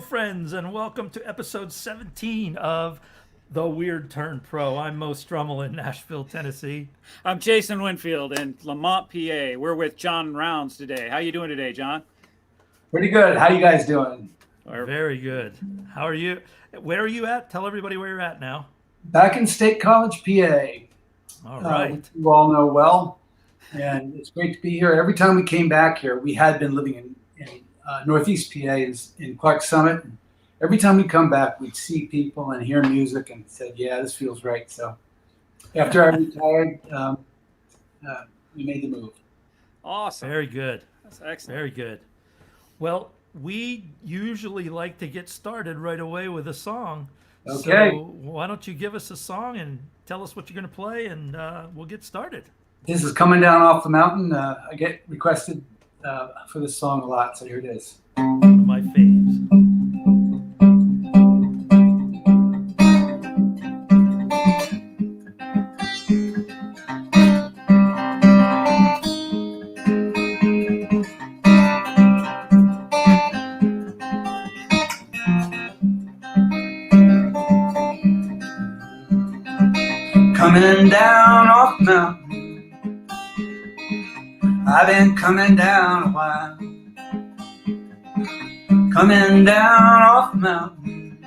friends, and welcome to episode 17 of The Weird Turn Pro. I'm Mo Strummel in Nashville, Tennessee. I'm Jason Winfield in Lamont, PA. We're with Jon Rounds today. How you doing today, John? Pretty good. How you guys doing? Very good. How are you? Where are you at? Tell everybody where you're at now. Back in State College, PA. All right. You all know well, and it's great to be here. Every time we came back here, we had been living in Northeast PA in Clark Summit. Every time we come back, we'd see people and hear music and said, yeah, this feels right. So after I retired, we made the move. Awesome. Very good. That's excellent. Very good. Well, we usually like to get started right away with a song. Okay. So why don't you give us a song and tell us what you're going to play, and we'll get started. This is Coming Down Off the Mountain. I get requested for this song a lot, so here it is. One of my faves. Coming down off the mountain, I've been coming down a while. Coming down off the mountain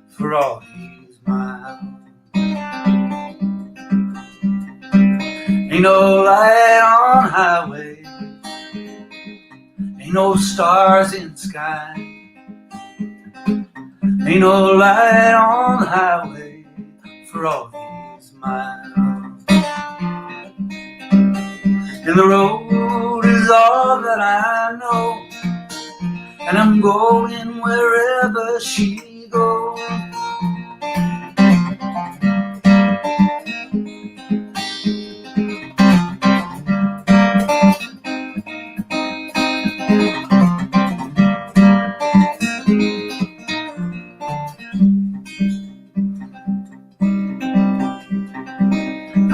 for all these miles. Ain't no light on highway, ain't no stars in the sky. Ain't no light on the highway for all these miles. And the road is all that I know, and I'm going wherever she goes.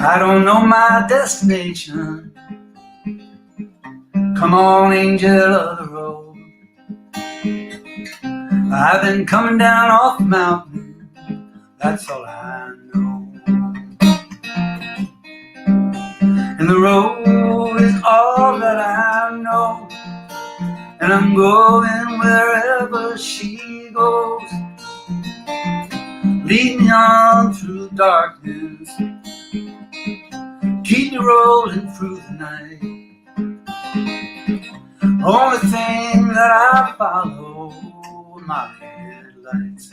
I don't know my destination. Come on, angel of the road. I've been coming down off the mountain, that's all I know. And the road is all that I know, and I'm going wherever she goes. Lead me on through the darkness, keep me rolling through the night. Only thing that I follow are my headlights.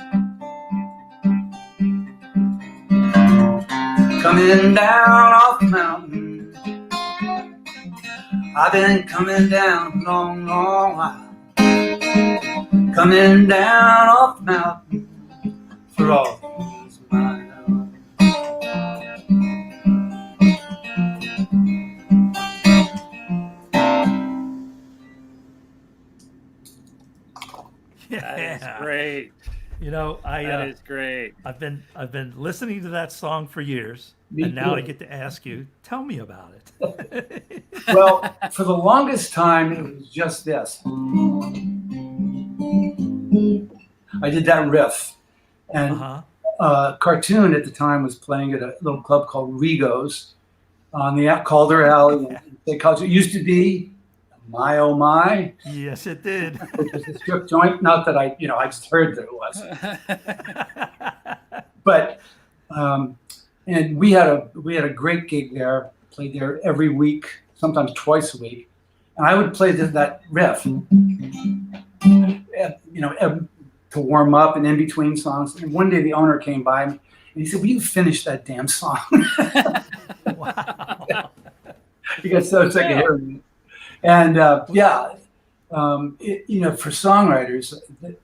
Coming down off the mountain, I've been coming down a long, long while. Coming down off the mountain for all these miles. That is great. You know, That is great. I've been listening to that song for years, Me and now too. I get to ask you. Tell me about it. Well, for the longest time, it was just this. I did that riff. And Cartoon at the time was playing at a little club called Rigo's on the Calder Alley in State College. It used to be My Oh My, Yes, it did. which is a strip joint. Not that I just heard that it was. But and we had a great gig there. Played there every week, sometimes twice a week, and I would play that riff, to warm up and in between songs. And one day the owner came by and he said, "Will you finish that damn song?" Wow. He got so sick of hearing it. And for songwriters, the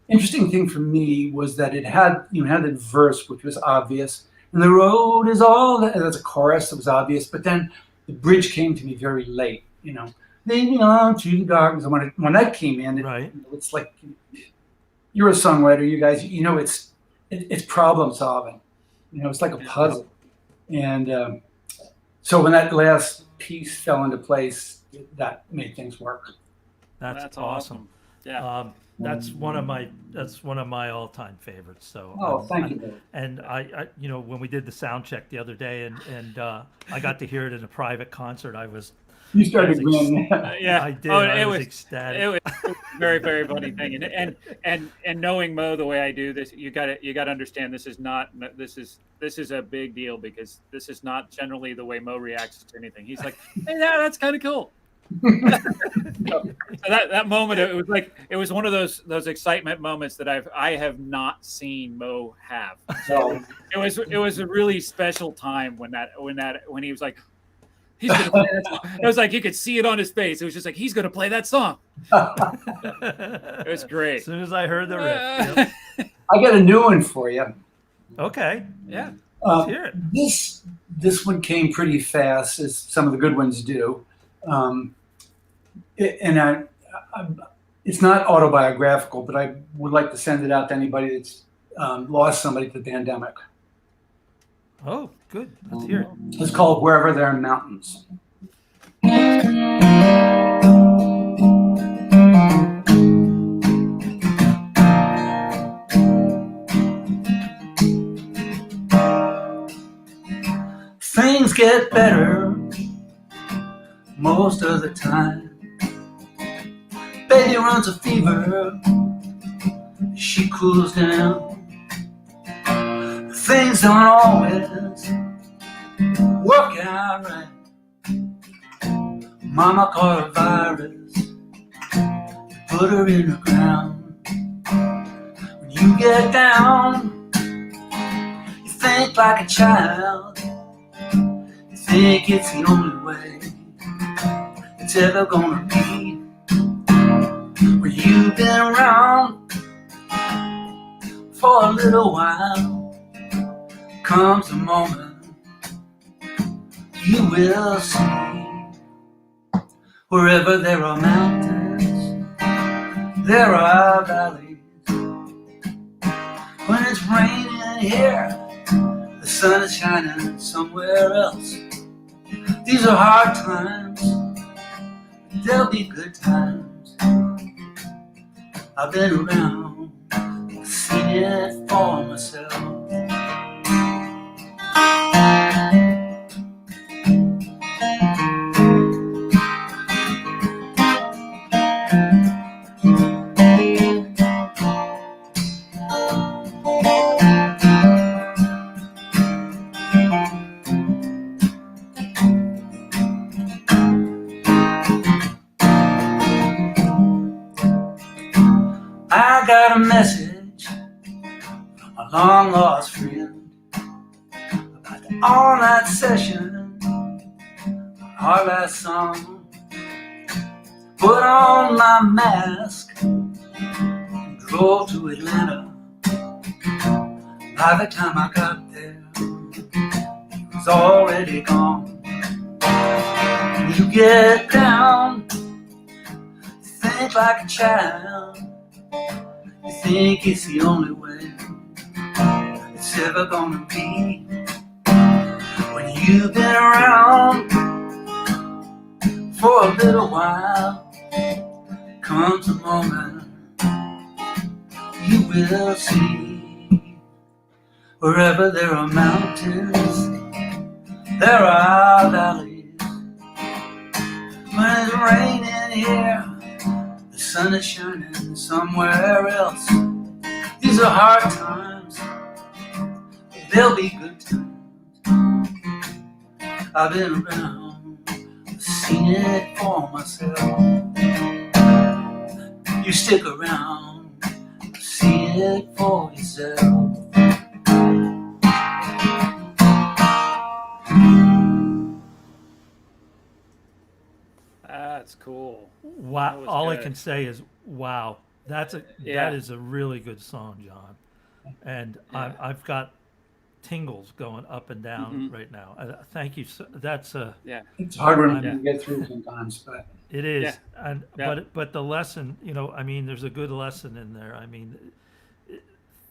interesting thing for me was that it had a verse which was obvious, and the road is all that. That's a chorus that was obvious, but then the bridge came to me very late. Leading on through the darkness. And when that came in, Right. It's like you're a songwriter, you guys. It's problem solving. It's like a puzzle, and so when that last piece fell into place, that made things work. That's awesome. Yeah. that's one of my all-time favorites. So Oh, thank you, Billy. and when we did the sound check the other day, and I got to hear it in a private concert, I was You started grinning. Yeah. I did. Oh, I was ecstatic. it was a very, very funny thing. And knowing Mo the way I do, this you got to understand, this is a big deal, because this is not generally the way Mo reacts to anything. He's like, hey, yeah, that's kind of cool. So that moment, it was one of those excitement moments that I have not seen Mo have. So it was a really special time when he was like, he's gonna play that song. It was like you could see it on his face. It was just like, he's gonna play that song. It was great. As soon as I heard the riff. Yep. I got a new one for you. Okay. Yeah. Let's hear it. This one came pretty fast, as some of the good ones do. It's not autobiographical, but I would like to send it out to anybody that's lost somebody to the pandemic. Oh, good. Let's hear it. It's called Wherever There Are Mountains. Things get better most of the time. Baby runs a fever, she cools down. Things don't always work out right. Mama caught a virus, put her in the ground. When you get down, you think like a child. You think it's the only way it's ever gonna be. Well, you've been around for a little while. Comes a moment you will see. Wherever there are mountains, there are valleys. When it's raining here, the sun is shining somewhere else. These are hard times, but there'll be good times. I've been around, seen it for myself. I got a message from a long lost friend about the all-night session, our last song. Put on my mask and drove to Atlanta. By the time I got there, he was already gone. When you get down, you think like a child. You think it's the only way it's ever gonna be. When you've been around for a little while, comes a moment you will see. Wherever there are mountains, there are valleys. When it's raining here, the sun is shining somewhere else. These are hard times, but they'll be good times. I've been around, seen it for myself. You stick around, see it for yourself. That's cool. Wow! That was All I good. can say is wow. Yeah. That is a really good song, John. And Yeah. I've got tingles going up and down right now. Thank you. That's a Yeah. It's a hard one Yeah. to get through sometimes, but it is. Yeah. And Yeah. but the lesson, I mean, there's a good lesson in there. I mean,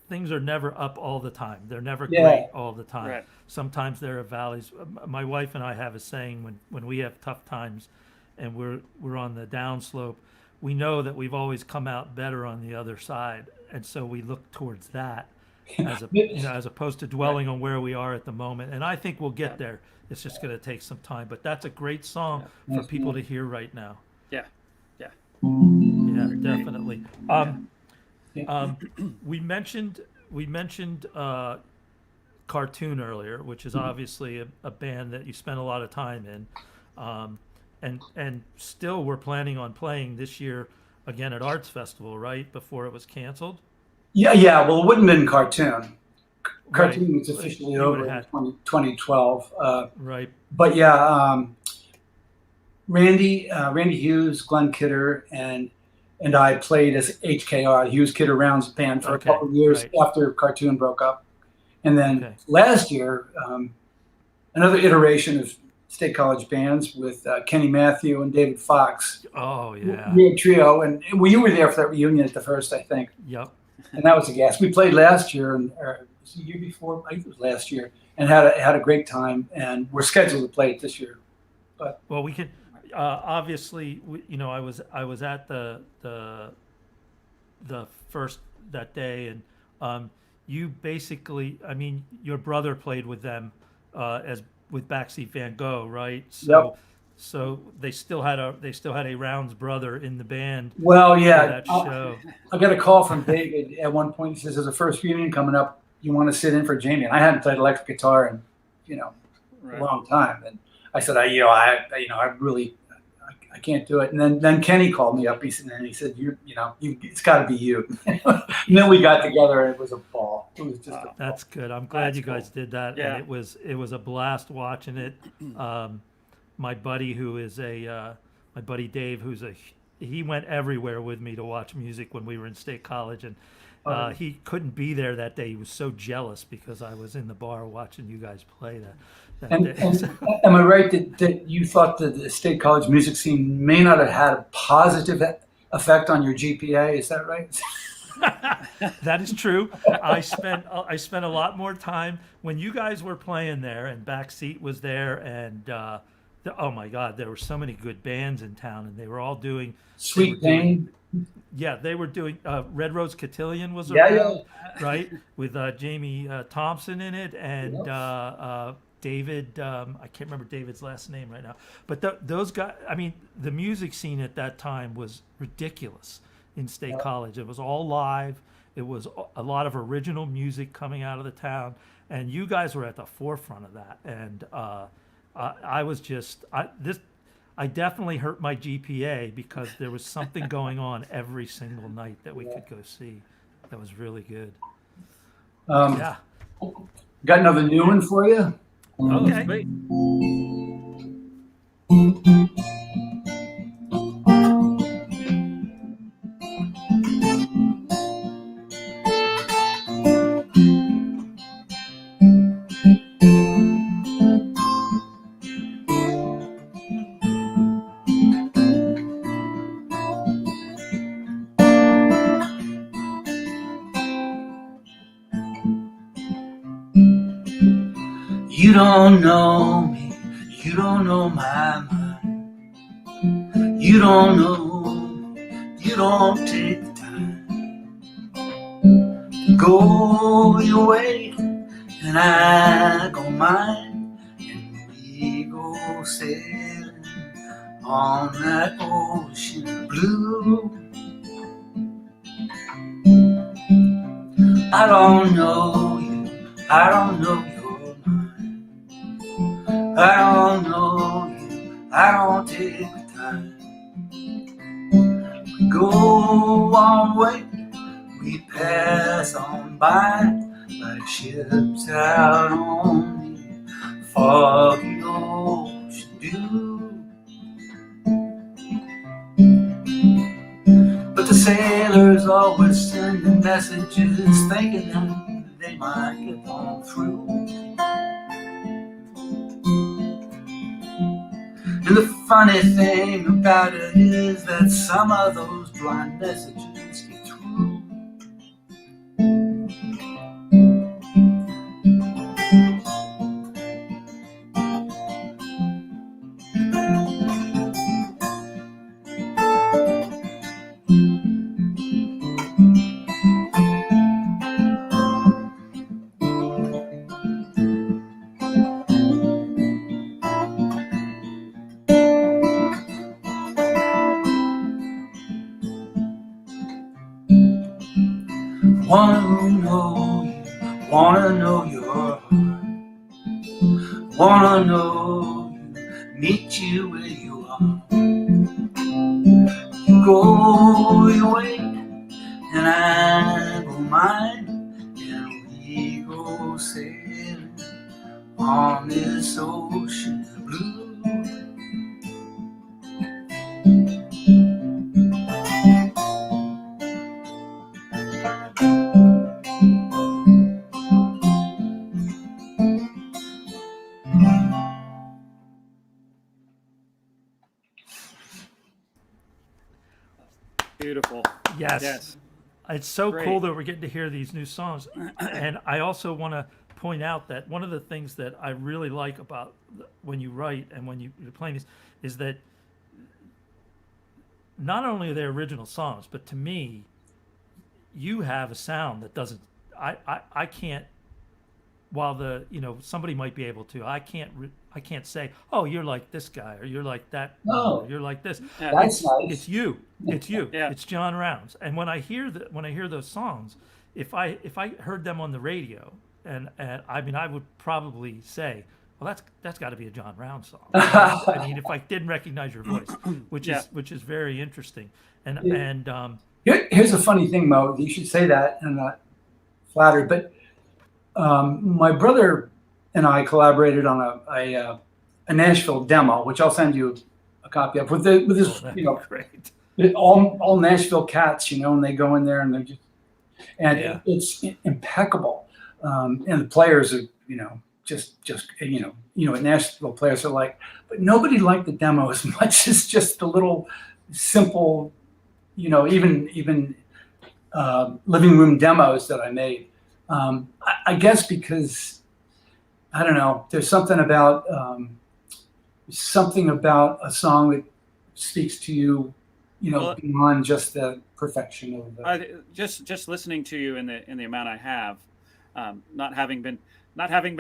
things are never up all the time. They're never Yeah. great all the time. Right. Sometimes there are valleys. My wife and I have a saying when we have tough times, and we're on the downslope, we know that we've always come out better on the other side, and so we look towards that as as opposed to dwelling on where we are at the moment. And I think we'll get there. It's just going to take some time. But that's a great song for Yes, people ma'am. to hear right now. Yeah. Yeah. Yeah, definitely. Yeah. We mentioned Cartoon earlier, which is obviously a band that you spent a lot of time in, and still we're planning on playing this year again at Arts Festival, right before it was canceled. Yeah. Well, it wouldn't have been Cartoon. Right. Cartoon was officially You would over have in had 2012. right. But yeah, Randy Hughes, Glenn Kidder, and I played as HKR, Hughes Kidder Rounds band, for a Okay, couple of years right. after Cartoon broke up. And then Okay. last year, another iteration of State College bands with Kenny Matthew and David Fox. Oh yeah. We had a trio, and you were there for that reunion at the first, I think, Yep. and that was a gas. We played last year, or was it the year before? I think it was last year, and had a great time. And we're scheduled to play it this year. Well, we can obviously, I was at the first that day, and you basically, I mean, your brother played with them as with Backseat Van Gogh, right? Yep. So they still had a Rounds brother in the band Well, for yeah, that show. I got a call from David at one point. He says, "There's a first reunion coming up. You want to sit in for Jamie?" And I hadn't played electric guitar in, Right. a long time. And I said, I really, I can't do it. And then Kenny called me up. He said, it's got to be you. And then we got together, and it was a ball. It was just a ball. That's good. I'm glad That's you guys cool. did that, Yeah. and it was a blast watching it. My buddy, my buddy Dave, he went everywhere with me to watch music when we were in State College, and he couldn't be there that day. He was so jealous because I was in the bar watching you guys play that And, day. and So- am I right that you thought that the State College music scene may not have had a positive effect on your GPA? Is that right? That is true. I spent a lot more time when you guys were playing there, and Backseat was there, and oh my God, there were so many good bands in town, and they were all doing Sweet doing- Pain. Yeah, they were doing. Red Rose Cotillion was Yeah, around, yeah. right, with Jamie Thompson in it, and Yep. David. I can't remember David's last name right now, but those guys. I mean, the music scene at that time was ridiculous in State College. It was all live. It was a lot of original music coming out of the town, and you guys were at the forefront of that. And I was just I definitely hurt my GPA because there was something going on every single night that we could go see. That was really good. Yeah. Got another new one for you. Okay. Sweet. You don't know me, you don't know my mind. You don't know, you don't take the time to go your way, and I go mine, and we go sailing on that ocean blue. I don't know you, I don't know your mind. I don't know you, I don't take the time. We go our way, we pass on by like ships out on the foggy ocean dew. But the sailors always sending messages, thinking that they might get on through. And the funny thing about it is that some of those blind messages get through. know you, wanna know your heart, wanna know you, meet you where you are. You go your way, and I go mine, and we go sailing on this ocean blue. Beautiful. Yes. Yes. It's so Great. cool that we're getting to hear these new songs. And I also want to point out that one of the things that I really like about when you write and when you're playing these is that not only are they original songs, but to me, you have a sound that doesn't, I can't, while somebody might be able to, I can't say, oh, you're like this guy, or you're like that, No. or you're like this. Yeah. That's nice. It's you. It's you. Yeah. It's Jon Rounds. And when I hear those songs, if I heard them on the radio, and I mean, I would probably say, well, that's got to be a Jon Rounds song. I mean, if I didn't recognize your voice, which is very interesting. And Here's a funny thing, Mo. You should say that, and I'm not flattered, but my brother and I collaborated on a Nashville demo, which I'll send you a copy of with this, great. all Nashville cats, and they go in there and they're it's impeccable, and the players are, just Nashville players are like, but nobody liked the demo as much as just the little simple, even living room demos that I made. I guess because I don't know, there's something about a song that speaks to you, beyond just the perfection of the. Just listening to you in the amount I have, not having been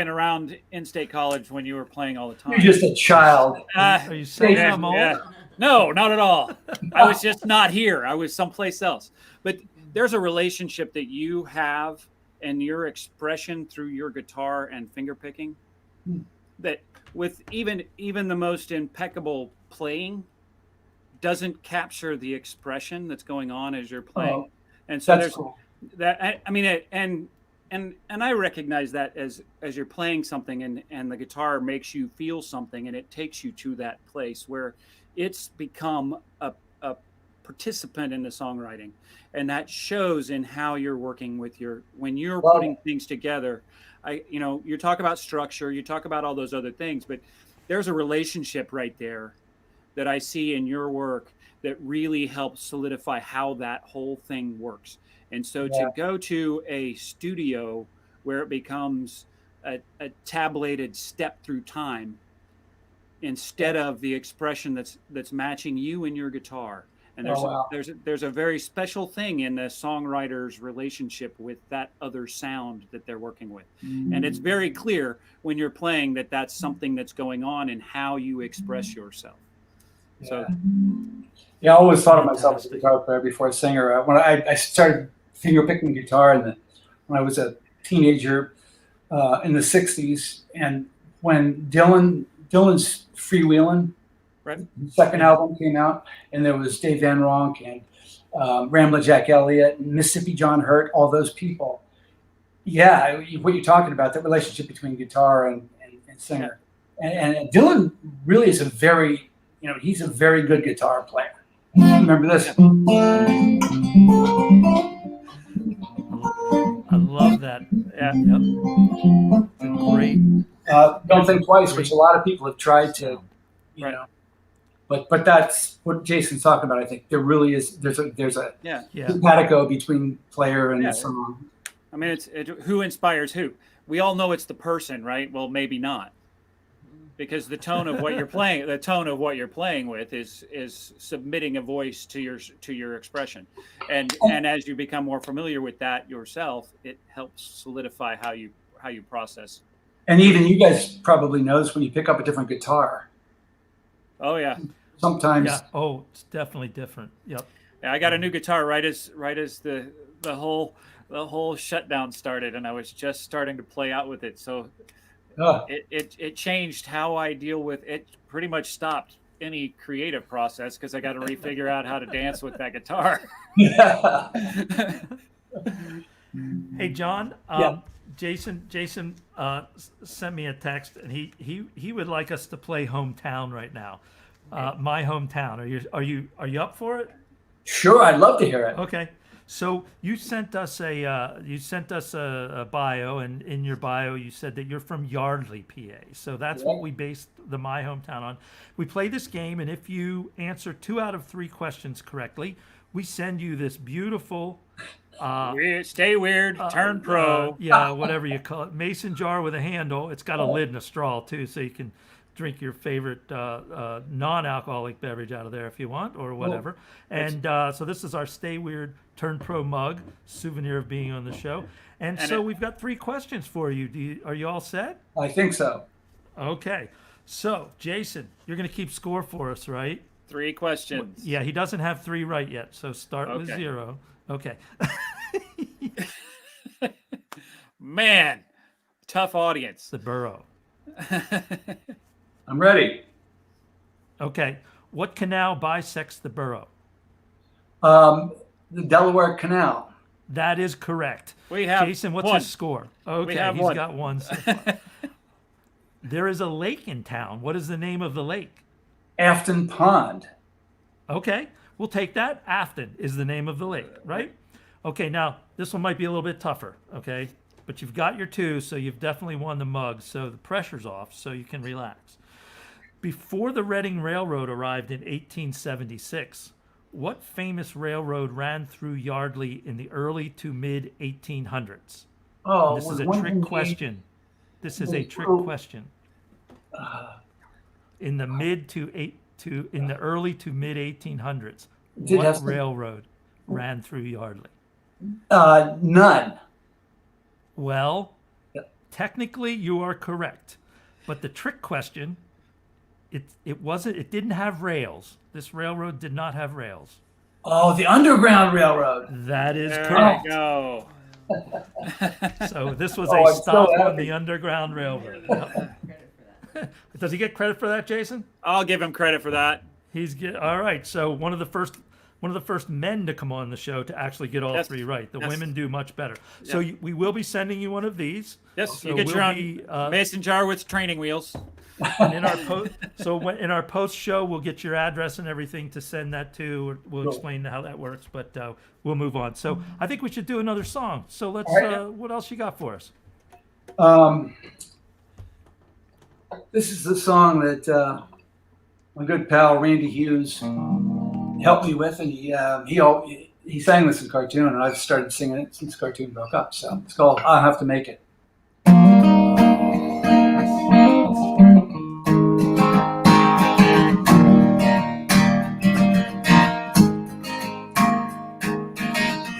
around in-state college when you were playing all the time. You're just a child. Are you saying I'm old? Yeah. No, not at all. I was just not here. I was someplace else. But there's a relationship that you have and your expression through your guitar and finger picking that with even the most impeccable playing doesn't capture the expression that's going on as you're playing. And so there's cool. that. I mean, and I recognize that as you're playing something and the guitar makes you feel something and it takes you to that place where it's become a participant in the songwriting, and that shows in how you're working with when you're putting things together. You talk about structure, you talk about all those other things, but there's a relationship right there that I see in your work that really helps solidify how that whole thing works. And so to go to a studio where it becomes a tablated step through time instead of the expression that's matching you and your guitar. And there's a very special thing in the songwriter's relationship with that other sound that they're working with. And it's very clear when you're playing that that's something that's going on in how you express yourself. So I always thought of myself as a guitar player before a singer. When I started finger picking guitar when I was a teenager in the 60s, and when Dylan's Freewheelin', right, the second album came out, and there was Dave Van Ronk and Ramblin' Jack Elliott and Mississippi John Hurt, all those people. Yeah, what you're talking about, the relationship between guitar and singer. And Dylan really is he's a very good guitar player. Remember this? I love that. Yeah. Yep. It's a great. Don't Think Twice, which a lot of people have tried to, but that's what Jason's talking about. I think there really is. There's a simpatico between player and the song. I mean, who inspires who? We all know it's the person, right? Well, maybe not, because the tone of what you're playing with is submitting a voice to your expression, and as you become more familiar with that yourself, it helps solidify how you process. And even you guys probably notice when you pick up a different guitar. Oh yeah. Sometimes. Yeah. Oh, it's definitely different. Yep. Yeah, I got a new guitar right as the whole the whole shutdown started, and I was just starting to play out with it. So Oh, it changed how I deal with it. Pretty much stopped any creative process because I got to refigure out how to dance with that guitar. yeah. Hey, John. Yeah. Jason sent me a text, and he would like us to play hometown right now. My hometown. Are you up for it? Sure, I'd love to hear it. Okay. So you sent us a bio, and in your bio you said that you're from Yardley, PA. So that's what we based the My Hometown on. We play this game, and if you answer 2 out of 3 questions correctly, we send you this beautiful Stay weird, turn pro. yeah, whatever you call it, mason jar with a handle. It's got a lid and a straw too, so you can drink your favorite non-alcoholic beverage out of there if you want, or whatever. And so this is our Stay Weird Turn Pro mug, souvenir of being on the show. And so we've got 3 questions for you. Are you all set? I think so. Okay. So Jason, you're going to keep score for us, right? 3 questions. Yeah, he doesn't have 3 right yet, so start with Okay. 0. Okay. Man, tough audience. The borough. I'm ready. Okay. What canal bisects the borough? The Delaware Canal. That is correct. We have Jason, what's 1. his score? Okay, have he's 1. got 1 so far. There is a lake in town. What is the name of the lake? Afton Pond. Okay, we'll take that. Afton is the name of the lake, right? Okay, now this one might be a little bit tougher, okay? But you've got your 2, so you've definitely won the mug, so the pressure's off, so you can relax. Before the Reading Railroad arrived in 1876, what famous railroad ran through Yardley in the early to mid 1800s? Oh, This is a was trick one question. This is a trick question. In the in the early to mid 1800s, Did what have some- railroad ran through Yardley? None. Well, Yep. technically you are correct, but the trick question, it didn't have rails. This railroad did not have rails. Oh, the Underground Railroad. That is There correct. we go. So this was Oh, a I'm so stop on happy. the Underground Railroad. Yep. Does he get credit for that, Jason? I'll give him credit for that. All right. So one of the first men to come on the show to actually get all Yes. 3 right. The Yes. women do much better. So Yeah. we will be sending you one of these. Yes, So you get we'll your own be, mason jar with training wheels. And in our in our post show, we'll get your address and everything to send that to. We'll explain how that works, but we'll move on. So I think we should do another song. So let's. All right. What else you got for us? This is the song that my good pal Randy Hughes helped me with, and he sang this in cartoon, and I've started singing it since cartoon broke up. So it's called "I'll Have to Make It."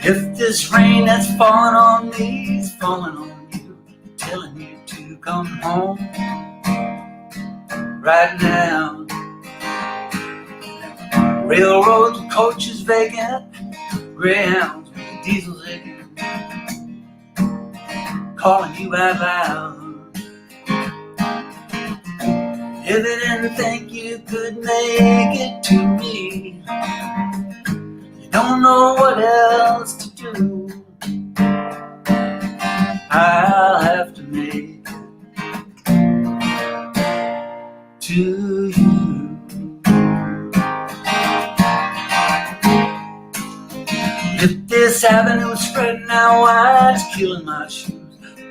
If this rain that's falling on me is falling on you, telling you to come home right now. Railroads with coaches vacant, Greyhounds with diesels aching, calling you out loud. If you didn't think you could make it to me, you don't know what else to do. I'll have to make it to you. If this avenue is spreading out wide, it's killing my shoes.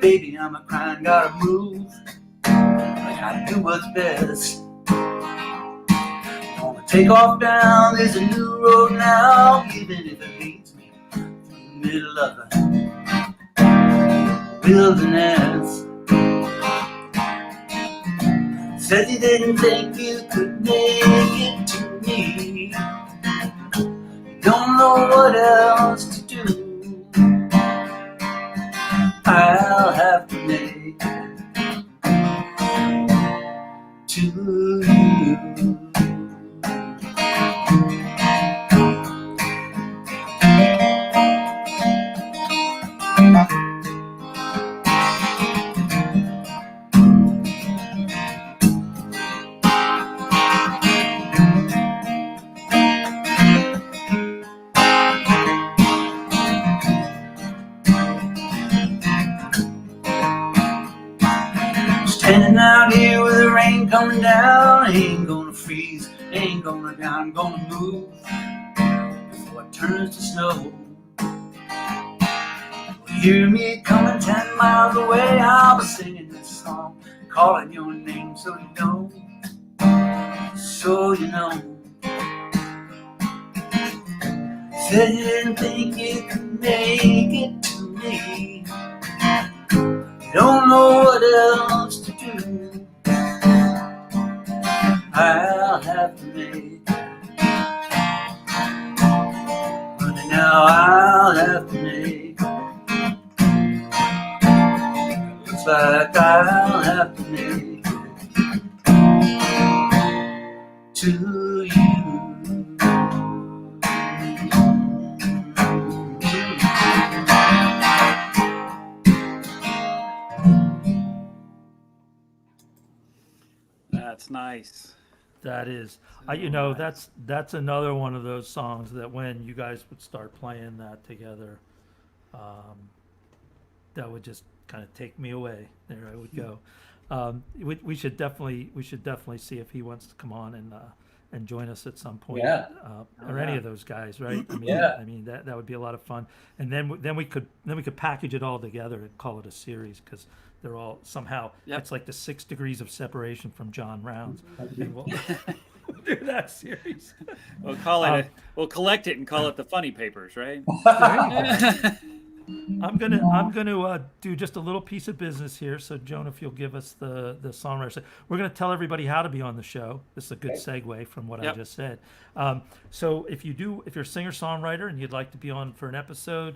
Baby, I'm a crying, gotta move. I gotta do what's best. Gonna take off down, there's a new road now, even if it leads me through the middle of the wilderness. Said you didn't think you could make it to me. You don't know what else to do. I'll have to make it to you. ain't coming down, ain't gonna freeze, ain't gonna down, I'm gonna move before it turns to snow. Hear me coming 10 miles away, I'll be singing this song, calling your name so you know, so you know. Said you didn't think you could make it to me, don't know what else to do, I'll have to make it. Honey, now I'll have to make it. Looks like I'll have to make it to you. That's nice. That is, you know, that's another one of those songs that when you guys would start playing that together, that would just kind of take me away. There I would go. We should definitely see if he wants to come on and join us at some point. Yeah. Or any of those guys, right? I mean, Yeah. I mean that would be a lot of fun. And then we could package it all together and call it a series because they're all somehow it's like the 6 degrees of separation from Jon Rounds. And we'll do that series. We'll call it. We'll collect it and call it the Funny Papers, right? I'm gonna do just a little piece of business here. So Joan, if you'll give us the songwriter, we're gonna tell everybody how to be on the show. This is a good segue from what I just said. So if you're a singer-songwriter and you'd like to be on for an episode,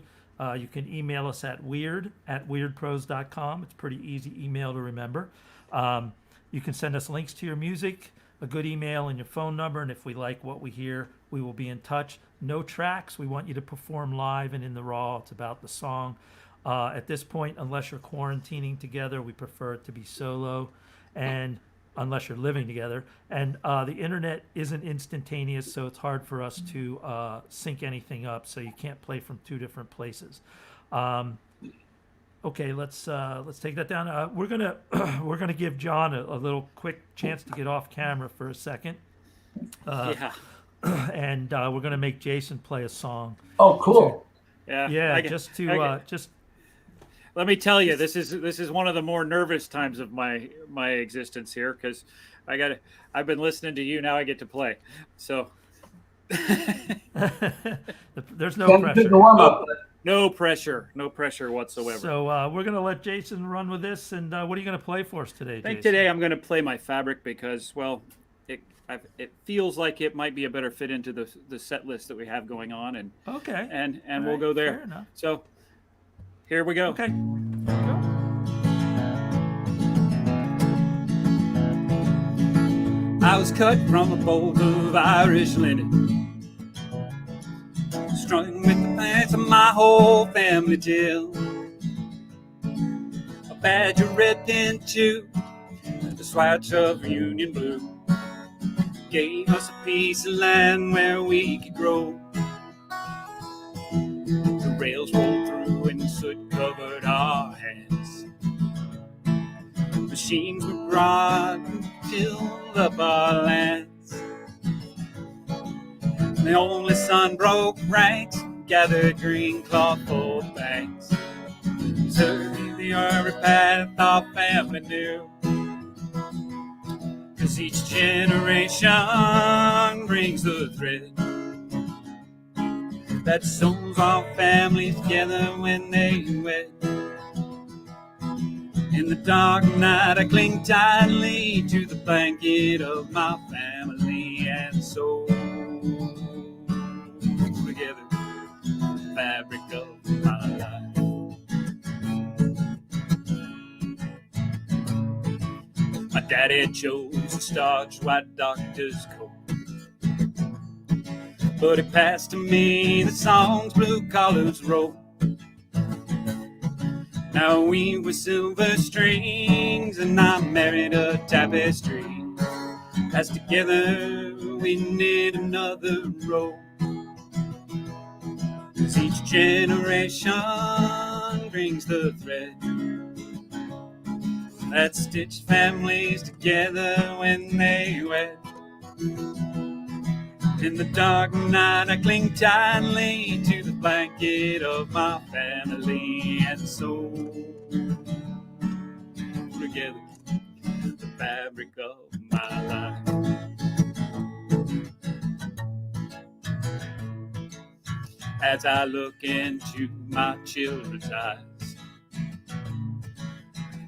you can email us at weirdpros.com. It's pretty easy email to remember. You can send us links to your music, a good email, and your phone number. And if we like what we hear, we will be in touch. No tracks. We want you to perform live and in the raw. It's about the song. At this point, unless you're quarantining together, we prefer it to be solo, and unless you're living together. And the internet isn't instantaneous, so it's hard for us to sync anything up. So you can't play from 2 different places. Okay, let's take that down. We're gonna give Jon a little quick chance to get off camera for a second. And we're gonna make Jason play a song. Oh, cool. Yeah. Just Let me tell you, this is one of the more nervous times of my existence here because I've been listening to you, now I get to play. So there's no pressure. No pressure whatsoever. So we're gonna let Jason run with this. And what are you gonna play for us today, Jason? Today I'm gonna play my Fabric because, well, it feels like it might be a better fit into the set list that we have going on, and we'll go there. Fair enough. So here we go. Okay. I was cut from a bolt of Irish linen, strung with the pants of my whole family till a badge of red pin too, the swatch of Union blue gave us a piece of land where we could grow. The rails rolled through and soot covered our hands. Machines were brought and filled up our lands. The only sun broke ranks, gathered green cloth for the banks. Certainly the early path our family knew. 'Cause each generation brings the thread that sews our families together when they wed. In the dark night I cling tightly to the blanket of my family and sew together the fabric of my life. My daddy chose a starched white doctor's coat, but he passed to me the songs blue collars wrote. Now we were silver strings and I married a tapestry, as together we knit another row. 'Cause each generation brings the thread that stitched families together when they wed. In the dark night, I cling tightly to the blanket of my family, and so together, the fabric of my life. As I look into my children's eyes,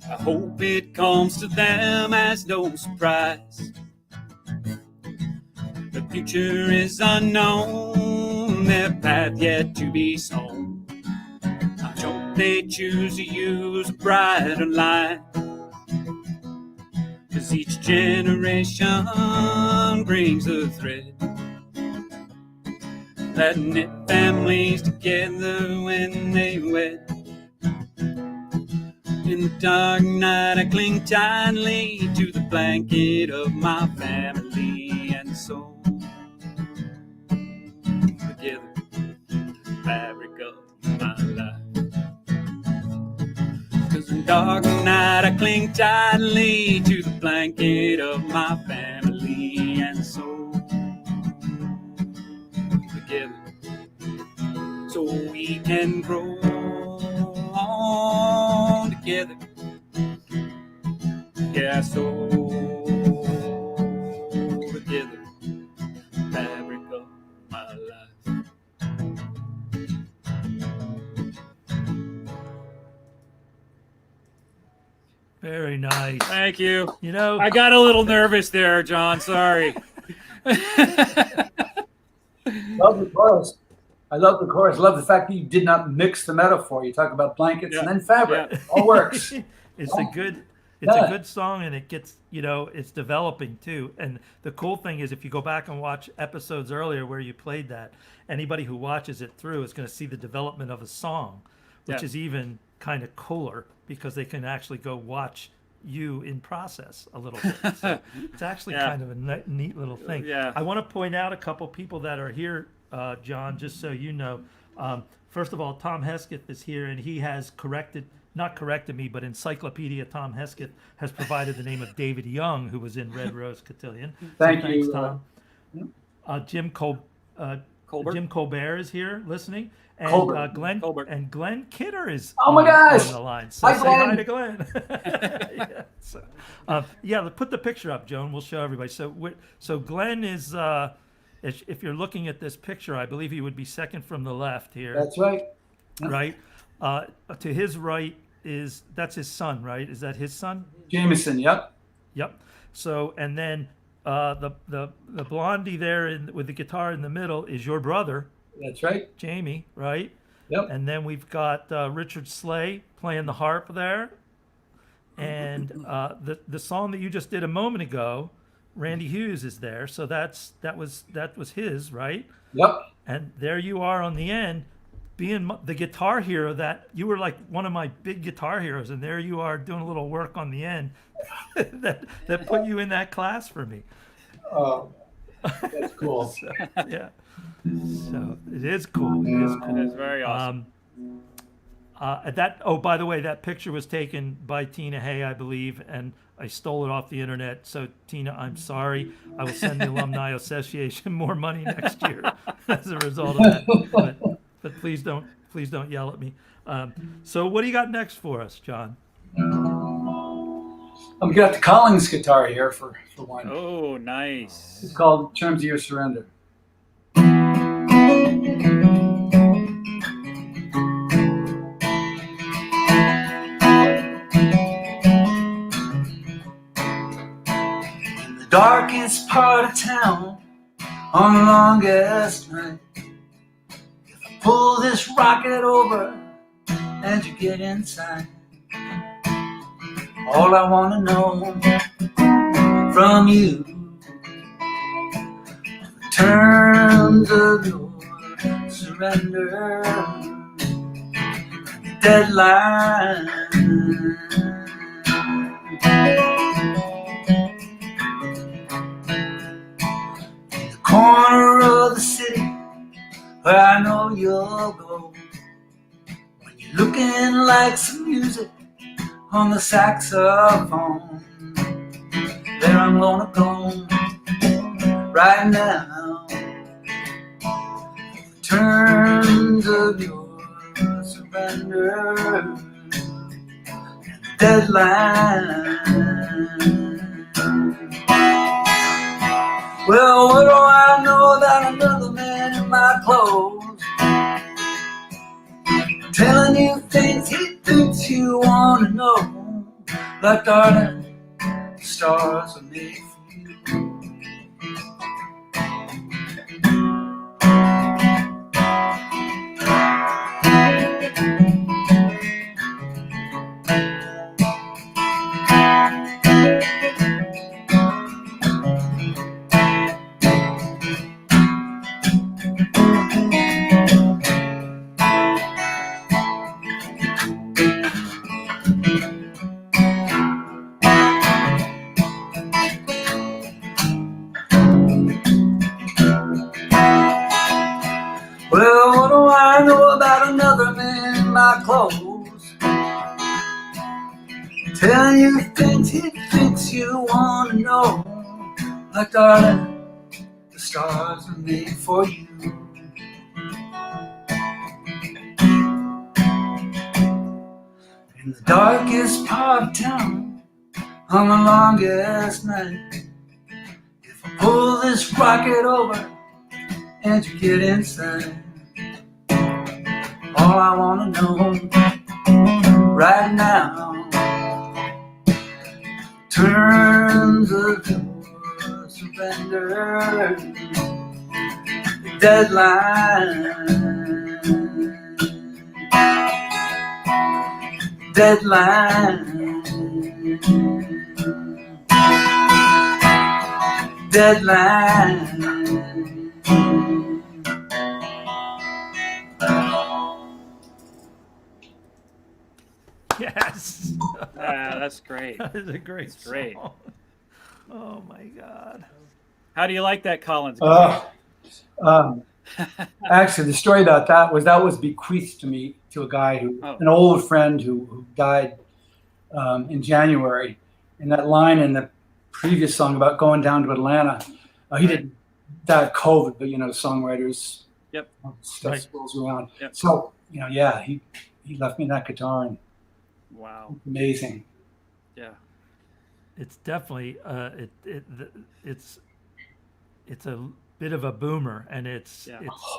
I hope it comes to them as no surprise. The future is unknown, their path yet to be sown. I hope they choose to use a brighter light, 'cause each generation brings a thread that knit families together when they wed. In the dark night, I cling tightly to the blanket of my family, and so together, the fabric of my life. 'Cause in the dark night, I cling tightly to the blanket of my family, and so together, so we can grow on together. Yeah, so together, fabric of my life. Very nice. Thank you. You know, I got a little nervous there, John. Sorry. Love the chorus. I love the chorus. I love the fact that you did not mix the metaphor. You talk about blankets and then fabric. All works. it's a good song, and it gets, it's developing too. And the cool thing is, if you go back and watch episodes earlier where you played that, anybody who watches it through is going to see the development of a song, which is even kind of cooler because they can actually go watch you in process a little bit. So it's actually kind of a neat little thing. Yeah. I want to point out a couple people that are here, John, just so you know. First of all, Tom Hesketh is here, and he has not corrected me, but Encyclopedia Tom Hesketh has provided the name of David Young, who was in Red Rose Cotillion. Thanks, Tom. Jim Colbert. Jim Colbert is here listening, and Glenn Colbert. and Glenn Kidder is Oh my gosh! on the line. So Hi, say Glenn. hi to Glenn. Put the picture up, Joan. We'll show everybody. So Glenn is. If you're looking at this picture, I believe he would be second from the left here. That's right. Right. To his right that's his son, right? Is that his son? Jameson, yep. Yep. So, and then the blondie there with the guitar in the middle is your brother, That's right. Jamie, right? Yep. And then we've got Richard Slay playing the harp there, and the song that you just did a moment ago, Randy Hughes is there. So that was his, right? Yep. And there you are on the end, being the guitar hero that you were like one of my big guitar heroes, and there you are doing a little work on the end that put you in that class for me. Oh, that's cool. So, yeah. So it is cool. It is cool. It is very awesome. By the way, that picture was taken by Tina Hay, I believe, and I stole it off the internet. So Tina, I'm sorry. I will send the Alumni Association more money next year as a result of that. But please don't yell at me. So what do you got next for us, John? I've got the Collins guitar here for one. Oh, nice. It's called Terms of Your Surrender. In the darkest part of town, on the longest night, if I pull this rocket over and you get inside, all I want to know from you the terms of your surrender, your deadline. In the corner of the city where I know you'll go, when you're looking like some music on the saxophone. There I'm gonna go right now. Terms of your surrender, deadline. Well, what do I know about another man in my clothes, telling you things he thinks you want to know? Like, darling, the stars are made for you. Well, what do I know about another man in my clothes, telling you things he thinks you want to know? Like, darling, the stars are made for you. In the darkest part of town, on the longest night, if I pull this rocket over and you get inside, all I wanna know right now, terms of your surrender, deadline, deadline, deadline. Yes. That's great. That is a great That's great. song. Oh my God. How do you like that, Collins? Actually, the story about that was bequeathed to me to a guy an old friend who died in January. And that line in the previous song about going down to Atlanta, he didn't die of COVID, but songwriters, Yep, stuff swirls around. Yep. So yeah, he left me that guitar, and wow, amazing. Yeah, it's definitely it's a bit of a boomer, and it's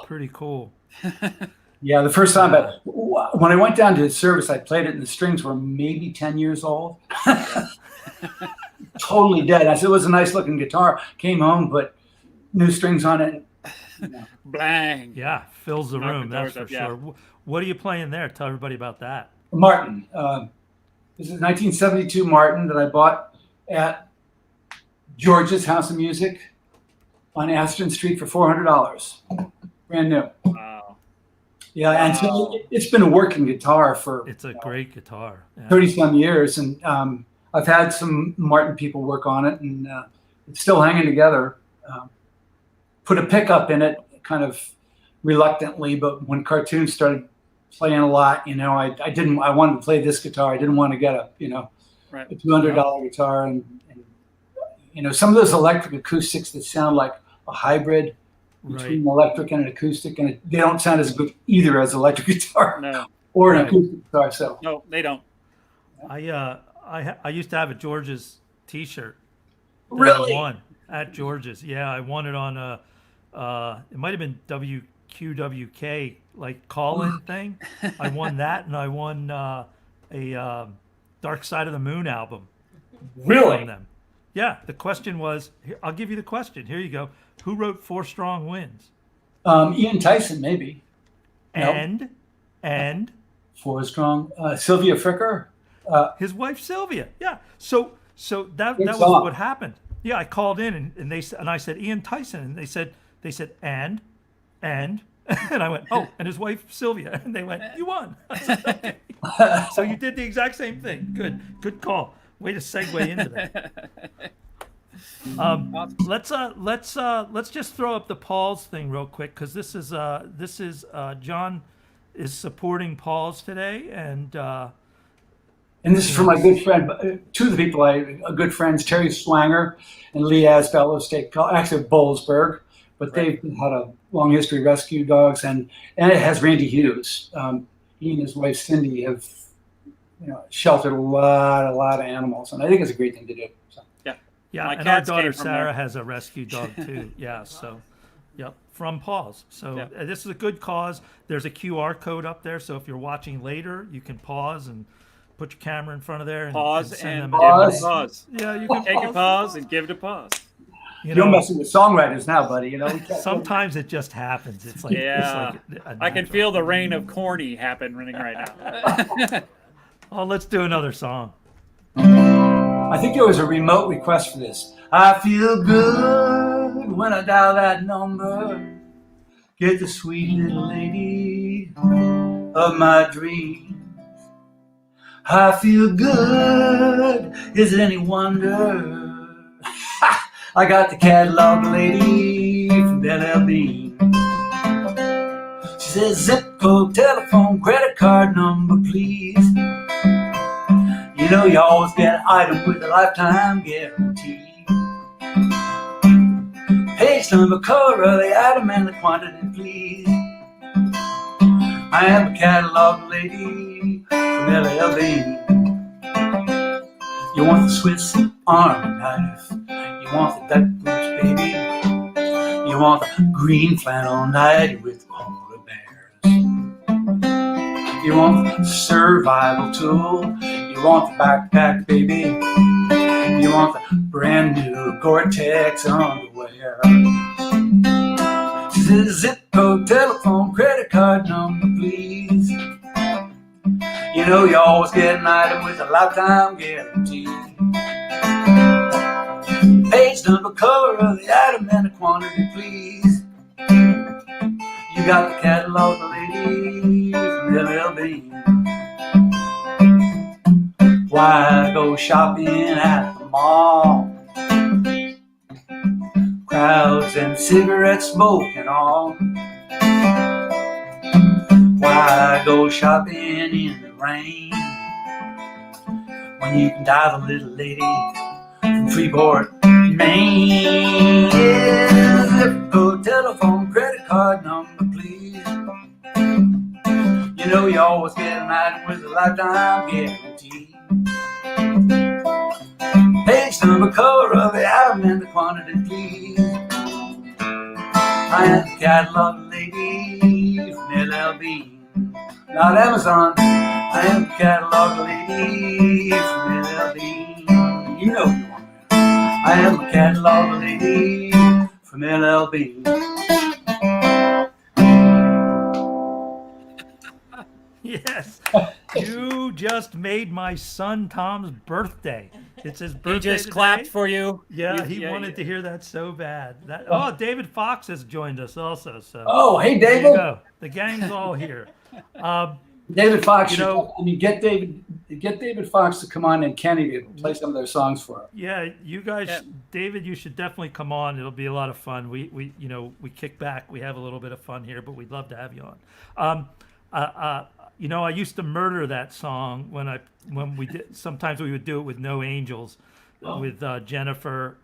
pretty cool. Yeah, the first time, but when I went down to the service, I played it, and the strings were maybe 10 years old. Totally dead. I said, it was a nice looking guitar. Came home, put new strings on it. Blang. Yeah, fills the room, that's for up, yeah. sure. What are you playing there? Tell everybody about that. Martin. This is 1972 Martin that I bought at George's House of Music on Aston Street for $400. Brand new. Wow. Yeah, and so it's been a working guitar for It's a great guitar. 30-some years, and I've had some Martin people work on it, and it's still hanging together. Put a pickup in it, kind of reluctantly, but when cartoons started playing a lot, I wanted to play this guitar. I didn't want to get a $200 guitar, and some of those electric acoustics that sound like a hybrid between an electric and an acoustic, and they don't sound as good either as electric guitar or an acoustic guitar. So no, they don't. I used to have a George's T-shirt. Really? I won at George's. Yeah, I won it on it might have been WQWK like call-in thing. I won that, and I won a Dark Side of the Moon album. Really? From them. Yeah. The question was, I'll give you the question. Here you go. Who wrote Four Strong Winds? Ian Tyson, maybe. And Four Strong. Sylvia Fricker. His wife Sylvia. Yeah. So that was song. what happened. Yeah, I called in and I said Ian Tyson, and they said and and I went, oh, and his wife Sylvia, and they went, you won. I said, okay. So you did the exact same thing. Good call. Way to segue into that. Let's just throw up the Paul's thing real quick, because this is John is supporting Paul's today, and And this is from my good friend, two of the people good friends, Terry Swanger and Lee Asbello State College, actually Bowlesburg, but they've had a long history of rescue dogs, and it has Randy Hughes. He and his wife Cindy have, sheltered a lot of animals, and I think it's a great thing to do. So. Yeah, My and our cats daughter came from Sarah there. has a rescue dog too. Yeah, so, yep, from Paws. So Yep. This is a good cause. There's a QR code up there, so if you're watching later, you can pause and put your camera in front of there and Pause send and them give a it a pause. Yeah, you can Take a pause and give it a pause. You're messing with songwriters now, buddy. Sometimes it just happens. It's like Yeah, it's like I can feel the rain of corny happening right now. Oh, let's do another song. I think there was a remote request for this. I feel good when I dial that number. Get the sweet little lady of my dreams. I feel good. Is it any wonder? I got the catalog lady from LL Bean. She says zip code, telephone, credit card number, please. You always get an item with a lifetime guarantee. Page number, color of the item, and the quantity, please. I am a catalog lady from LL Bean. You want the Swiss Army knife. You want the duck boots, baby. You want the green flannel nightie with polar bears. You want the survival tool. You want the backpack, baby. You want the brand new Gore-Tex underwear. She says zip code, telephone, credit card number, please. You always get an item with a lifetime guarantee. Page number, color of the item, and the quantity, please. You got the catalog lady from LL Bean. Why go shopping at the mall? Crowds and cigarette smoke and all. Why go shopping in the rain when you can dial the little lady from Freeport, Maine? Yeah, zip code, telephone, credit card number, please. You always get an item with a lifetime guarantee. Page number, color of the item, and the quantity, please. I am the catalog lady from LL Bean, not Amazon. I am the catalog lady from LL Bean. You know who you are. I am the catalog lady from LL Bean. Yes, you just made my son Tom's birthday. It's his birthday. He just today. clapped for you. Yeah, he wanted to hear that so bad. Oh, David Fox has joined us also. So hey, there you David. go. The gang's all here. David Fox. Get David Fox to come on and Kenny to play some of their songs for him. Yeah, you guys, David, you should definitely come on. It'll be a lot of fun. We kick back. We have a little bit of fun here, but we'd love to have you on. I used to murder that song when we did. Sometimes we would do it with No Angels, with Jennifer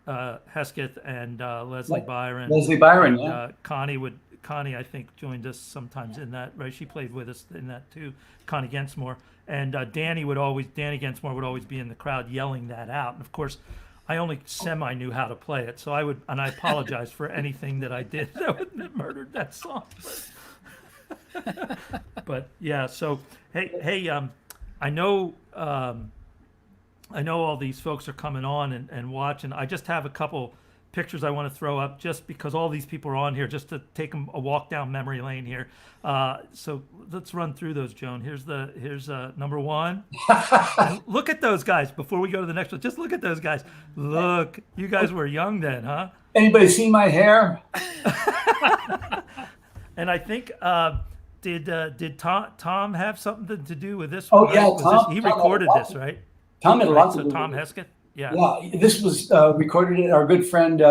Hesketh and Leslie Byron. Leslie Byron, yeah. Connie, I think, joined us sometimes in that. Right, she played with us in that too. Connie Gensmore and Danny Gensmore would always be in the crowd yelling that out. And of course, I only semi knew how to play it, so I apologize for anything that I did that murdered that song. But yeah, so hey, I know all these folks are coming on and watching. I just have a couple pictures I want to throw up just because all these people are on here, just to take them a walk down memory lane here. So let's run through those, Joan. Here's number one. Look at those guys before we go to the next one. Just look at those guys. Look, you guys were young then, huh? Anybody see my hair? And I think did Tom have something to do with this one? Oh yeah, Tom. He recorded this, right? Tom had a lot to do. So Tom Hesketh. Yeah. Yeah, this was recorded at our good friend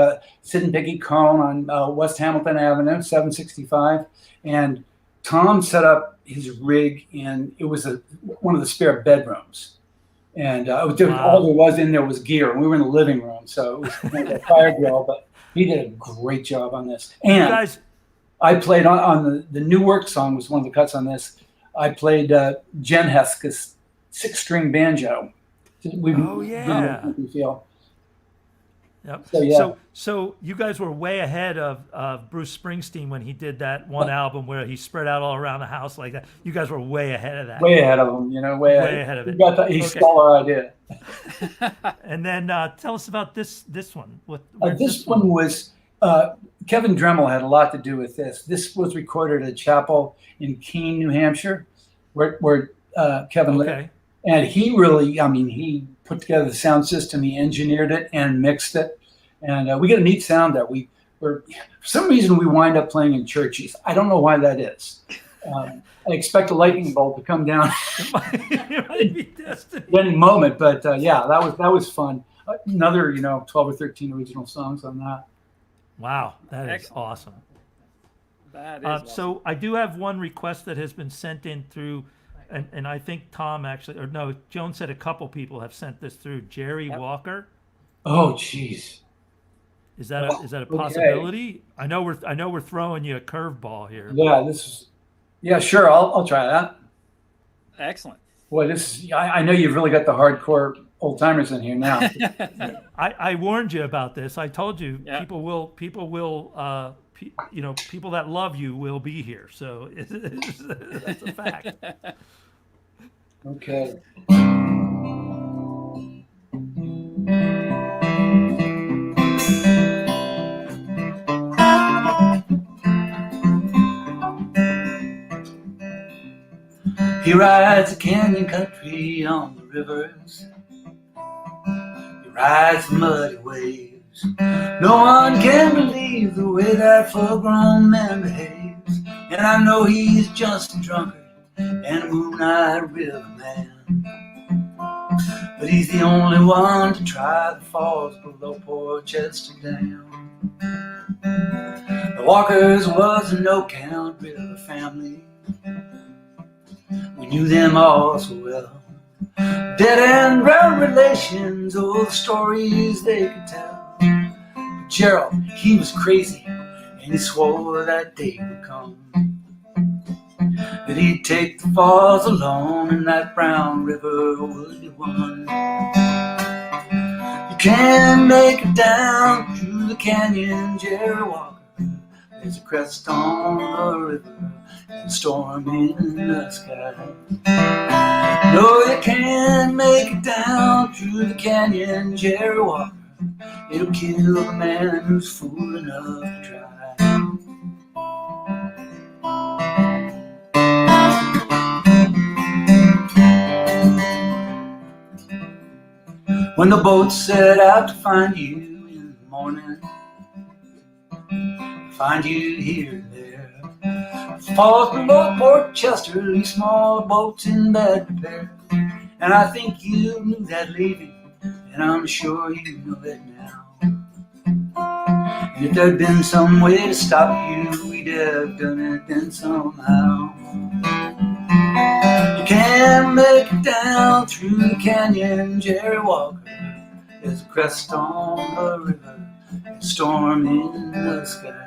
Sid and Peggy Cohn on West Hamilton Avenue, 765. And Tom set up his rig, and it was one of the spare bedrooms. And all Wow. there was in there was gear. And we were in the living room, so it was kind of a fire drill. But he did a great job on this. You And guys, I played on the New Work song was one of the cuts on this. I played Jen Hesketh's 6-string banjo. Oh, yeah. We feel. Yep. So, yeah. So you guys were way ahead of Bruce Springsteen when he did that one album where he spread out all around the house like that. You guys were way ahead of that. Way ahead of him, way ahead of it. He Okay. stole our idea. And then tell us about this one. This one was Kevin Dremel had a lot to do with this. This was recorded at a chapel in Keene, New Hampshire, where Kevin lived. Okay. And he really, he put together the sound system. He engineered it and mixed it. And we get a neat sound that for some reason, we wind up playing in churches. I don't know why that is. I expect a lightning bolt to come down It might be destiny. at any moment. But yeah, that was fun. Another, 12 or 13 original songs on that. Wow, that is Excellent. awesome. That is awesome. So I do have one request that has been sent in through, and I think Tom actually, or no, Joan said a couple people have sent this through. Jerry Walker. Oh, jeez. Is that a possibility? I know we're throwing you a curveball here. Yeah, sure. I'll try that. Excellent. Boy, I know you've really got the hardcore old timers in here now. I warned you about this. I told you Yeah. people will people that love you will be here. So that's a fact. Okay. He rides a canyon country on the rivers. He rides the muddy waves. No one can believe the way that full-grown man behaves. And I know he's just a drunkard and a moon-eyed river man. But he's the only one to try the falls below Port Chester Dam. The Walkers was a no-count river family. We knew them all so well. Dead and round relations, all the stories they could tell. But Gerald, he was crazy, and he swore that day would come that he'd take the falls alone, and that brown river would be one. You can make it down through the canyon, Jerry Walker. There's a crest on the river and a storm in the sky. No, you can't make it down through the canyon, Jerry Walker. It'll kill the man who's fool enough to try. When the boat set out to find you in the morning, find you here and there. Falls below Port Chester, these small boats in bad repair. And I think you knew that leaving, and I'm sure you know it now. And if there'd been some way to stop you, we'd have done it then somehow. You can't make it down through the canyon, Jerry Walker. There's a crest on the river, a storm in the sky.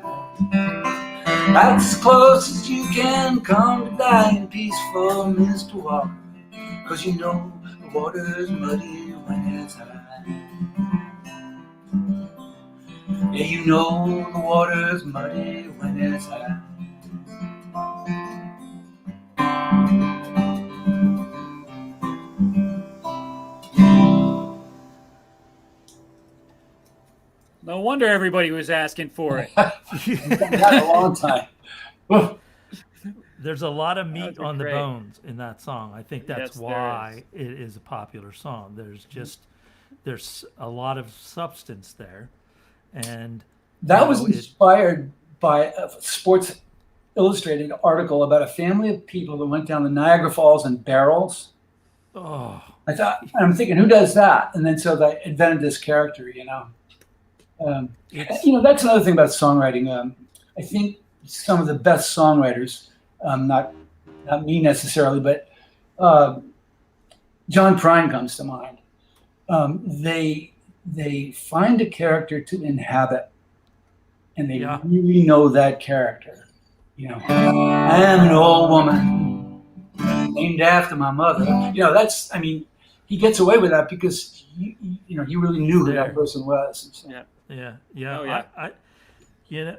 That's as close as you can come to dying peaceful, Mr. Walker. 'Cause you know the water's muddy when it's high. Yeah, you know the water's muddy when it's high. No wonder everybody was asking for it. We've done that a long time. There's a lot of meat Those are on the great. bones in that song. I think that's Yes, there why it is a popular song. There's a lot of substance there, and That was know, it- inspired by a Sports Illustrated article about a family of people that went down the Niagara Falls in barrels. oh, I'm thinking, who does that? And then so they invented this character, it's, That's another thing about songwriting. I think some of the best songwriters, not me necessarily, but John Prine comes to mind. They find a character to inhabit, and they Yeah. really know that character. You know, I am an old woman named after my mother. You know, that's. I mean, he gets away with that because you really knew who that person was. So. Yeah. Yeah. Oh, yeah. I you know,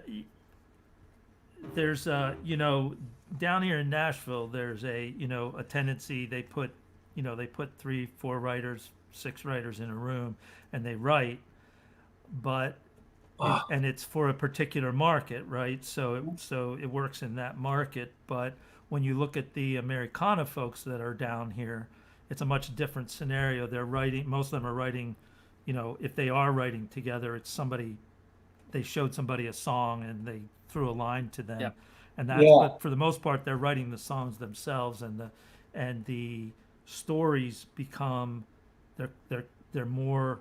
there's down here in Nashville, there's a tendency they put 3, 4 writers, 6 writers in a room and they write, but Oh, and it's for a particular market, right? So it works in that market. But when you look at the Americana folks that are down here, it's a much different scenario. They're writing. Most of them are writing. If they are writing together, it's somebody. They showed somebody a song and they threw a line to them, Yeah. and that's. yeah. But for the most part, they're writing the songs themselves, and the stories become. They're more.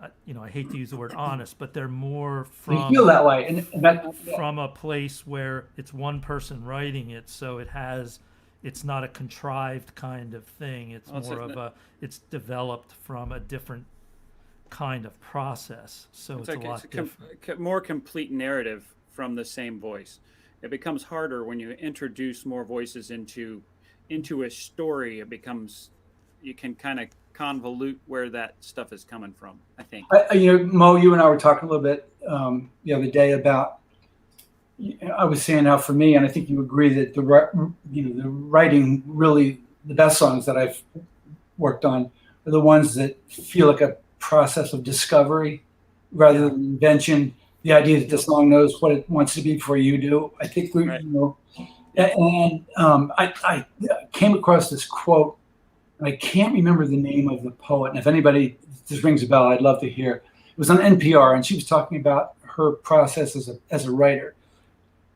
I hate to use the word honest, but they're more You from feel that way, and that. from a place where it's one person writing it, so it's not a contrived kind of thing. It's Well, more of it's developed from a different kind of process, so it's a lot different. More complete narrative from the same voice. It becomes harder when you introduce more voices into a story. It becomes you can kind of convolute where that stuff is coming from. I think. Mo, you and I were talking a little bit the other day about. I was saying how for me, and I think you agree that the writing really the best songs that I've worked on are the ones that feel like a process of discovery rather than invention. The idea that the song knows what it wants to be before you do. I think Right. and I came across this quote, and I can't remember the name of the poet. And if anybody this rings a bell, I'd love to hear. It was on NPR, and she was talking about her process as a writer.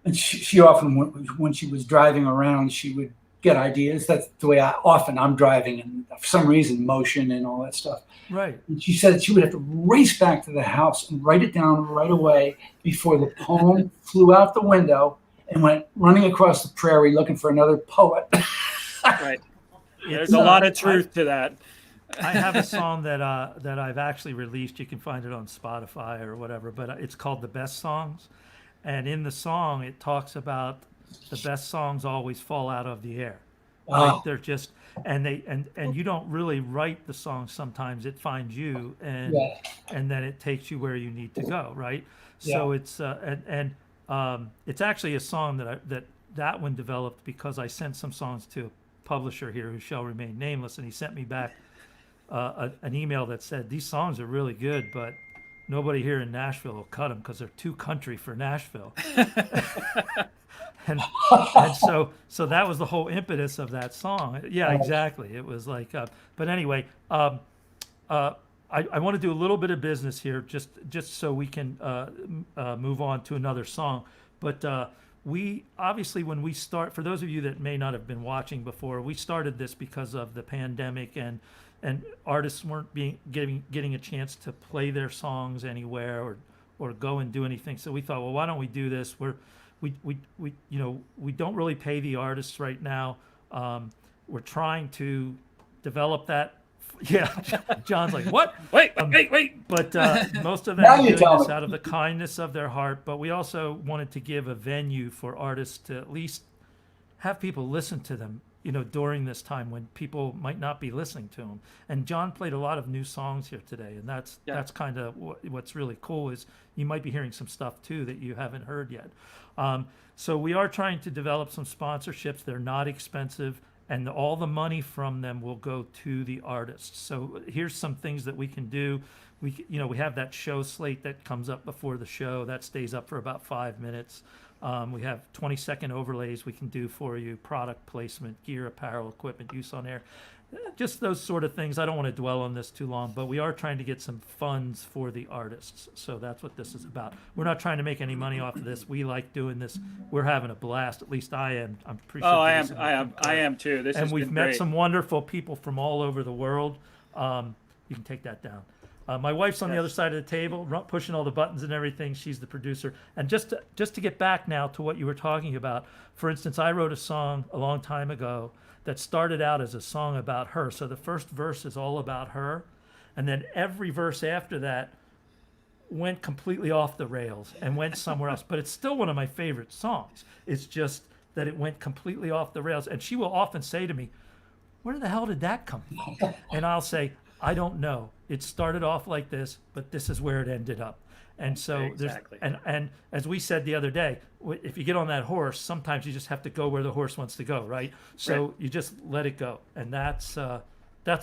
And she often, when she was driving around, she would get ideas. That's the way I'm driving, and for some reason, motion and all that stuff. Right. And she said she would have to race back to the house and write it down right away before the poem flew out the window and went running across the prairie looking for another poet. Right. There's a lot of truth to that. I have a song that I've actually released. You can find it on Spotify or whatever, but it's called "The Best Songs," and in the song it talks about the best songs always fall out of the air. Right? They're just and you don't really write the song. Sometimes it finds you, and Yeah. and then it takes you where you need to go. Right. Yeah. So it's it's actually a song that one developed because I sent some songs to a publisher here who shall remain nameless, and he sent me back an email that said these songs are really good, but nobody here in Nashville will cut them because they're too country for Nashville. and so that was the whole impetus of that song. Yeah, exactly. It was like, but anyway, I want to do a little bit of business here, just so we can move on to another song. But we obviously, when we start, for those of you that may not have been watching before, we started this because of the pandemic, and artists weren't getting a chance to play their songs anywhere or go and do anything. So we thought, well, why don't we do this? We don't really pay the artists right now. We're trying to develop that. Yeah, John's like, what? Wait. But most of them Now are you doing tell this me. out of the kindness of their heart. But we also wanted to give a venue for artists to at least have people listen to them, during this time when people might not be listening to them. And John played a lot of new songs here today, and that's kind of what's really cool is you might be hearing some stuff too that you haven't heard yet. So we are trying to develop some sponsorships. They're not expensive, and all the money from them will go to the artists. So here's some things that we can do. We have that show slate that comes up before the show that stays up for about 5 minutes. We have 20-second overlays we can do for you, product placement, gear, apparel, equipment, use on air, just those sort of things. I don't want to dwell on this too long, but we are trying to get some funds for the artists. So that's what this is about. We're not trying to make any money off of this. We like doing this. We're having a blast. At least I am. I'm pretty sure. Oh, I am too. This and has we've been met great. some wonderful people from all over the world. You can take that down. My wife's on the Yes. other side of the table, pushing all the buttons and everything. She's the producer. And just to get back now to what you were talking about, for instance, I wrote a song a long time ago that started out as a song about her. So the first verse is all about her, and then every verse after that went completely off the rails and went somewhere else. But it's still one of my favorite songs. It's just that it went completely off the rails. And she will often say to me, "Where the hell did that come from?" And I'll say, "I don't know. It started off like this, but this is where it ended up." And so Exactly. and as we said the other day, if you get on that horse, sometimes you just have to go where the horse wants to go, right? So Right. you just let it go, and that's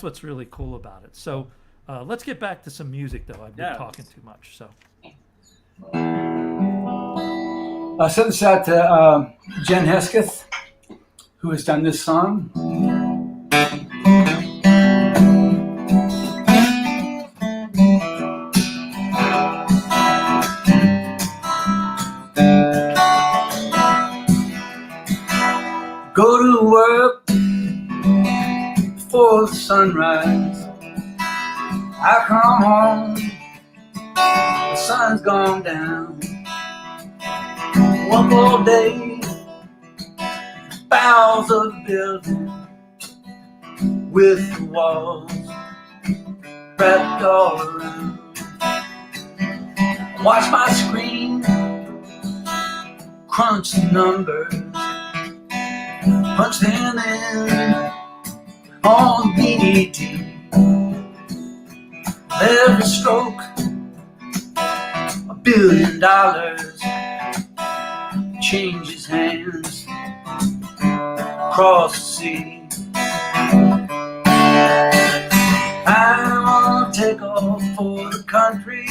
what's really cool about it. So let's get back to some music, though. I've been Yeah. talking too much. So I sent this out to Jen Hesketh, who has done this song. Go to work before the sunrise. I come home, the sun's gone down. One more day, boughs of the building with the walls wrapped all around. Watch my screen, crunch the numbers, punch them in on BET. Every stroke, $1 billion changes hands across the sea. I wanna take off for the country.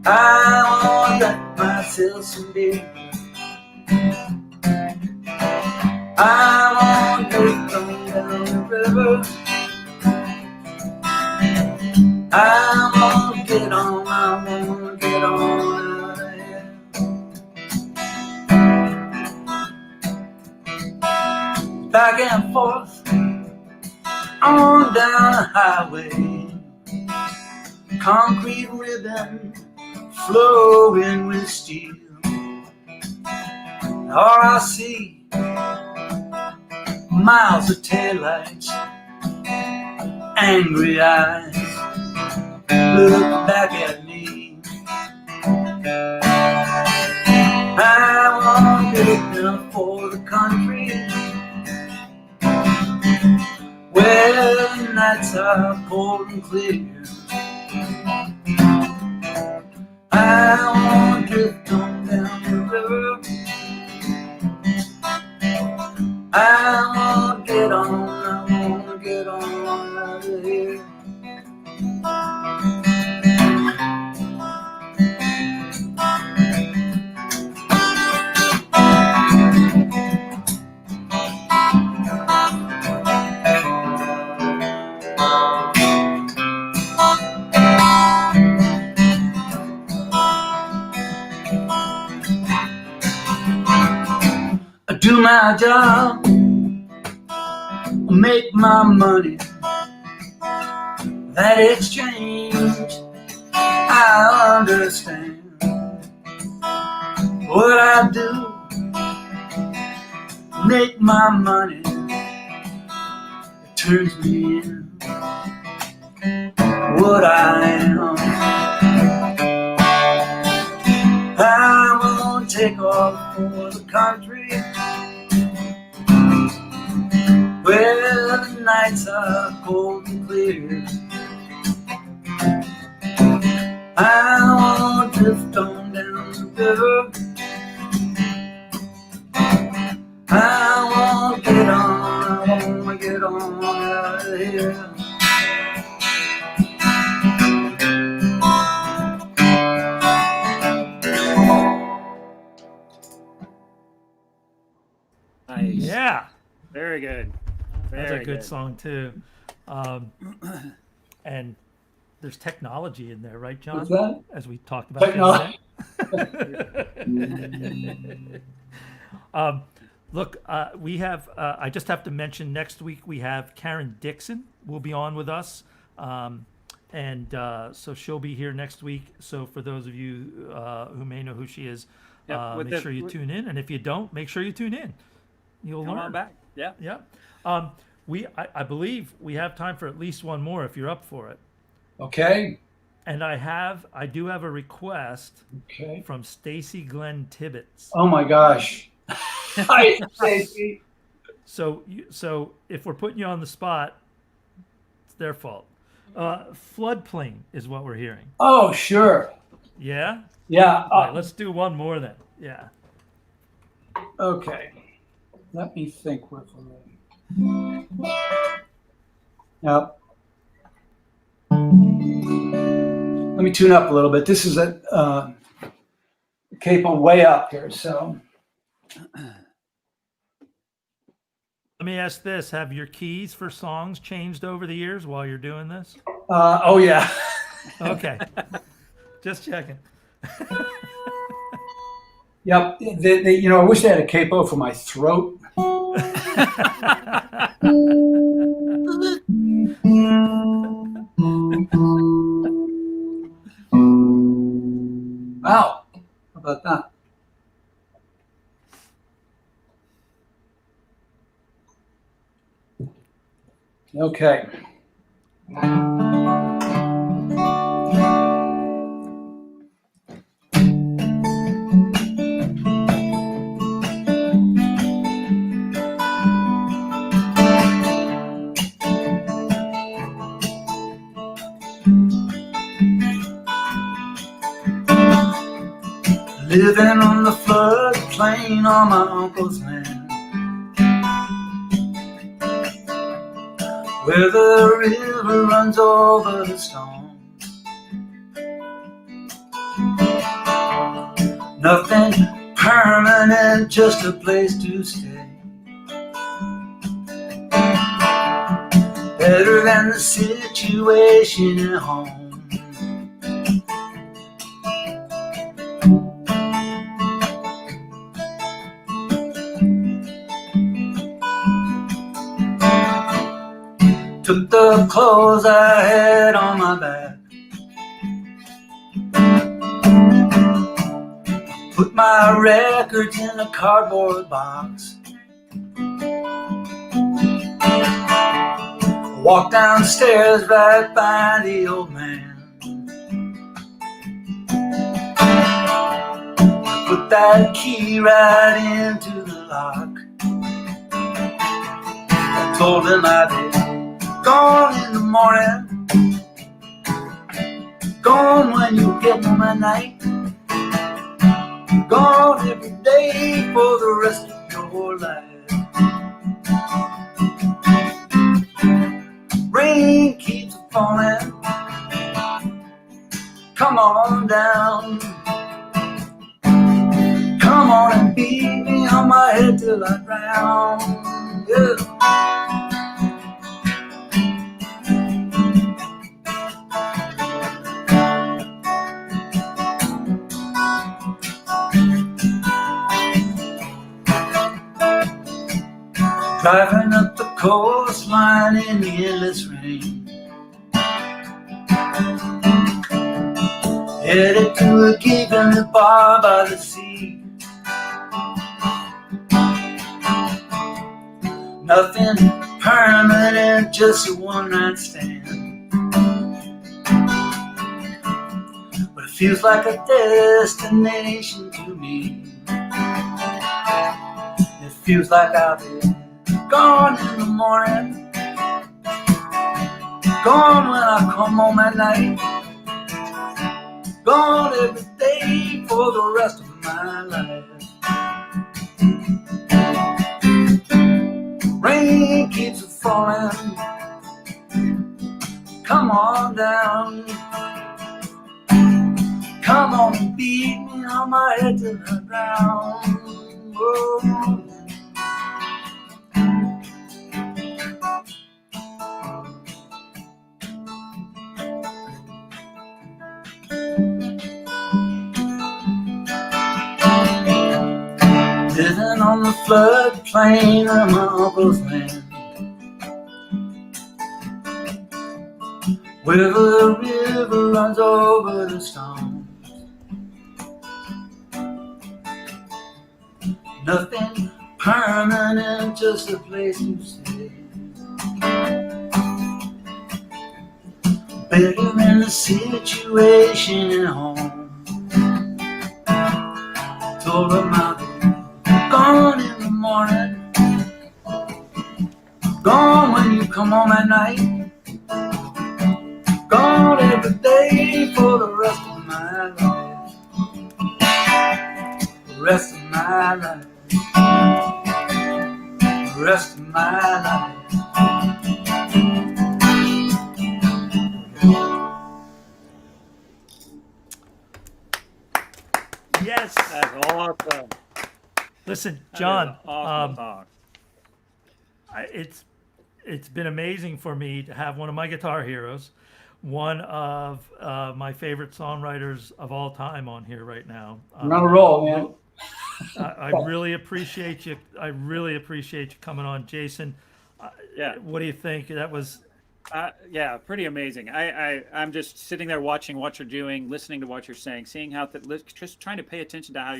I wanna get myself some beer. I wanna go down the river. I wanna get on out of here. Back and forth on down the highway, concrete ribbon flowing with steel. All I see, miles of taillights, angry eyes look back at me. I want to get down for the country where the nights are cold and clear. I want to drift on down the river. I want to get on out of here. I do my job, make my money. That exchange, I understand. What I do, make my money. It turns me in what I am. I won't take off for the country where the nights are cold and clear. I won't drift on down the river. I won't get on out of here. Nice. yeah, Very good. that's Very a good song too. And there's technology in there, right, John? What's that? As we talked about. Technology. Look, we have. I just have to mention next week we have Karen Dixon will be on with us. So she'll be here next week. So for those of you who may know who she is, Yep, make sure you tune in. And if you don't, make sure you tune in. You'll Come learn. on back. Yeah. Yeah. I believe we have time for at least one more if you're up for it. Okay. And I do have a request Okay. from Stacy Glenn Tibbetts. Oh my gosh. Hi, Stacy. So if we're putting you on the spot, it's their fault. Floodplain is what we're hearing. Oh, sure. Yeah? Yeah. All right, let's do one more then. Yeah. Okay. Let me think with a minute. Now, let me tune up a little bit. This is a capo way up here, so. Let me ask this. Have your keys for songs changed over the years while you're doing this? Oh, yeah. Okay. Just checking. Yep. I wish they had a capo for my throat. Wow. How about that? Okay. Living on the floodplain on my uncle's land, where the river runs over the stones. Nothing permanent, just a place to stay. Better than the situation at home. Took the clothes I had on my back, put my records in a cardboard box, walked downstairs right by the old man, put that key right into the lock. I told him I'd be gone in the morning, gone when you get home at night, gone every day for the rest of your life. Rain keeps falling, come on down, come on and beat me on my head till I drown. Yeah. Driving up the coastline in the endless rain, headed to a gig in the bar by the sea. Nothing permanent, just a one-night stand, but it feels like a destination to me. It feels like I'll be gone in the morning, gone when I come home at night, gone every day for the rest of my life. Rain keeps falling, come on down, come on and beat me on my head to the ground. Oh. Living on the floodplain of my uncle's land, Where the river runs over the stones. Nothing permanent, just a place to stay. Better than the situation at home. Told her my baby, gone in the morning, gone when you come home at night, gone every day for the rest of my life, the rest of my life, the rest of my life. Yes. That's awesome. Listen, That is John, an awesome song. it's been amazing for me to have one of my guitar heroes, one of my favorite songwriters of all time on here right now. You're on a roll, man. I really appreciate you. I really appreciate you coming on, Jason. Yeah. What do you think? That was Yeah, pretty amazing. I'm just sitting there watching what you're doing, listening to what you're saying, seeing how just trying to pay attention to how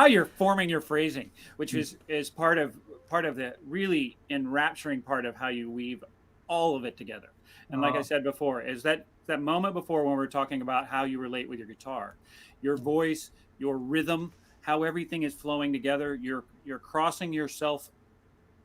you're forming your phrasing, which is part of the really enrapturing part of how you weave all of it together. And like I said before, is that moment before when we're talking about how you relate with your guitar, your voice, your rhythm, how everything is flowing together. You're crossing yourself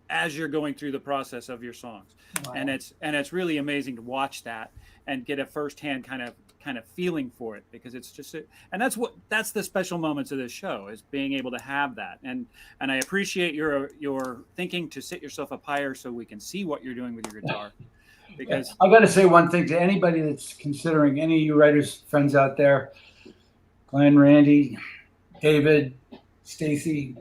as you're going through the process of your songs. Wow. And it's really amazing to watch that and get a firsthand kind of feeling for it, because it's just and that's the special moments of this show, is being able to have that. And I appreciate your thinking to sit yourself up higher so we can see what you're doing with your guitar. Because I got to say one thing to anybody that's considering, any of you writers friends out there, Glenn, Randy, David, Stacy,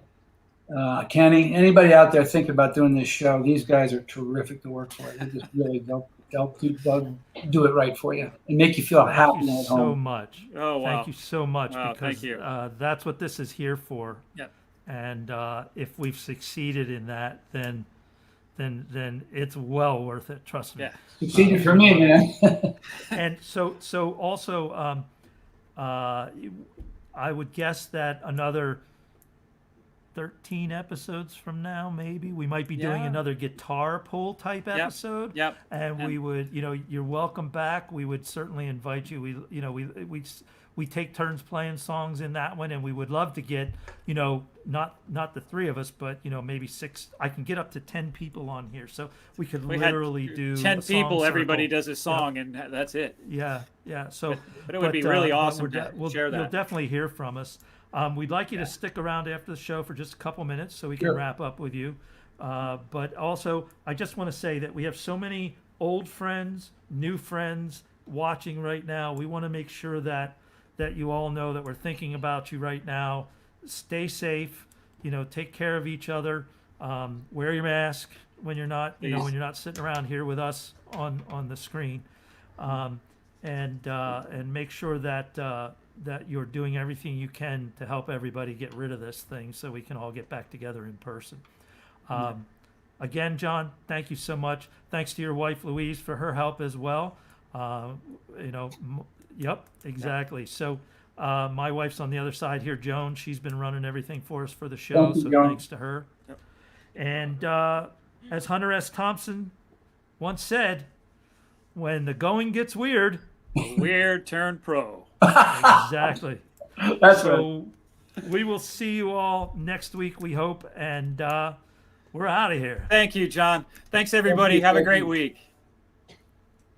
Kenny, anybody out there thinking about doing this show, these guys are terrific to work for. They just really they'll do it right for you and make you feel happy Thank you at so home. much. Oh, wow. Thank you so much, Wow, because thank you. that's what this is here for. Yep. And if we've succeeded in that, then it's well worth it. Trust me. Yeah. Succeeded for me, man. And so also, I would guess that another 13 episodes from now, maybe we might be doing Yeah. another guitar pull type episode. Yep. And we would, you're welcome back. We would certainly invite you. We take turns playing songs in that one, and we would love to get, not the three of us, but maybe 6. I can get up to 10 people on here, so we could We had literally do 10 a song people, everybody circle. does a song, and that's it. Yeah. So, But it would be really awesome we're to share that. You'll definitely hear from us. We'd like you to stick around after the show for just a couple minutes so we can Sure. wrap up with you. But also, I just want to say that we have so many old friends, new friends watching right now. We want to make sure that you all know that we're thinking about you right now. Stay safe. Take care of each other. Wear your mask when you're not, when you're not sitting around here with us on the screen. And make sure that you're doing everything you can to help everybody get rid of this thing so we can all get back together in person. Again, John, thank you so much. Thanks to your wife, Louise, for her help as well. Yep, exactly. So my wife's on the other side here, Joan. She's been running everything for us for the show, Thank you, so Joan. thanks to her. Yep. And as Hunter S. Thompson once said, when the going gets weird, Weird turn pro. exactly. That's right. So we will see you all next week, we hope, and we're out of here. Thank you, John. Thanks, everybody. Have a great week.